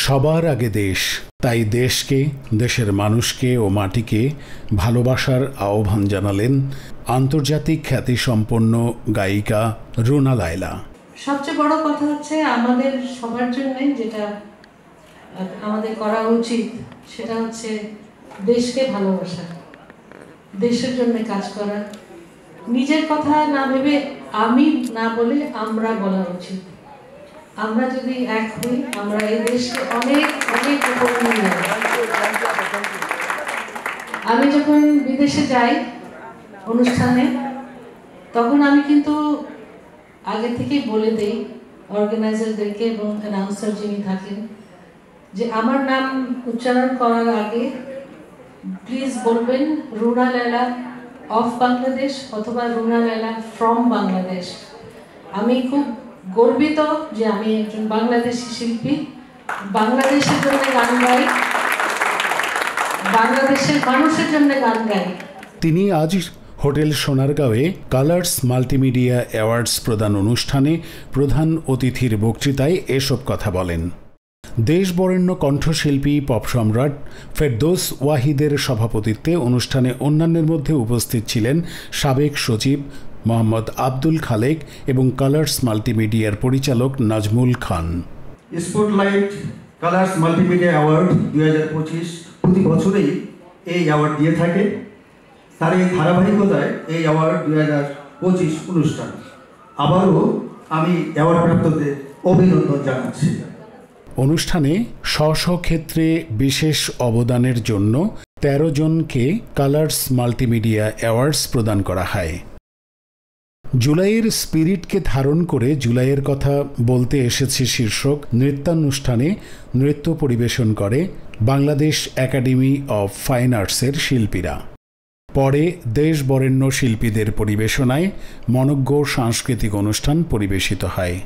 সবার আগে দেশ, তাই দেশকে, দেশের মানুষকে ও মাটিকে ভালোবাসার আহ্বান জানালেন আন্তর্জাতিক খ্যাতিসম্পন্ন গায়িকা রুনা লায়লা। সবচেয়ে বড় কথা হচ্ছে আমাদের সবার জন্য যেটা আমাদের করা উচিত সেটা হচ্ছে দেশকে ভালোবাসা, দেশের জন্য কাজ করা, নিজের কথা না ভেবে আমি না বলে আমরা বলা উচিত। আমরা যদি এক হই আমরা এই দেশকে অনেক অনেক উপরে নিয়ে যাব। আমি যখন বিদেশে যাই অনুষ্ঠানে তখন আমি কিন্তু আগে থেকেই বলে দেই অর্গানাইজারদেরকে এবং অ্যানাউন্সার যিনি থাকেন যে আমার নাম উচ্চারণ করার আগে প্লিজ বলবেন রুনা লায়লা অফ বাংলাদেশ অথবা রুনা লায়লা ফ্রম বাংলাদেশ। আমি খুব গর্বিত যে আমি একজন বাংলাদেশি শিল্পী, বাংলাদেশের জন্য গান গাই, বাংলাদেশের মানুষের জন্য গান গাই। তিনি আজ হোটেল সোনারগাঁওয়ে কালার্স মাল্টিমিডিয়া অ্যাওয়ার্ডস প্রদান অনুষ্ঠানে প্রধান অতিথির বক্তৃতায় এসব কথা বলেন। দেশবরেণ্য কণ্ঠশিল্পী পপ সম্রাট ফেরদৌস ওয়াহিদের সভাপতিত্বে অনুষ্ঠানে অন্যান্যের মধ্যে উপস্থিত ছিলেন সাবেক সচিব মোহাম্মদ আব্দুল খালেক এবং কালার্স মাল্টিমিডিয়ার পরিচালক নাজমুল খান। স্পটলাইট কালার্স মাল্টিমিডিয়া অ্যাওয়ার্ড 2025 প্রতি বছরেই এই অ্যাওয়ার্ড দিয়ে থাকে। তার এই ধারাবাহিকতায় এই অ্যাওয়ার্ড 2025 অনুষ্ঠান আবারও আমি অ্যাওয়ার্ড প্রাপ্তদের অভিনন্দন জানাচ্ছি। অনুষ্ঠানে স্ব ক্ষেত্রে বিশেষ অবদানের জন্য 13 জনকে কালার্স মাল্টিমিডিয়া অ্যাওয়ার্ডস প্রদান করা হয়। জুলাইয়ের স্পিরিটকে ধারণ করে জুলাইয়ের কথা বলতে এসেছে শীর্ষক নৃত্যানুষ্ঠানে নৃত্য পরিবেশন করে বাংলাদেশ একাডেমি অব ফাইন আর্টসের শিল্পীরা। পরে দেশবরেণ্য শিল্পীদের পরিবেশনায় মনোজ্ঞ সাংস্কৃতিক অনুষ্ঠান পরিবেশিত হয়।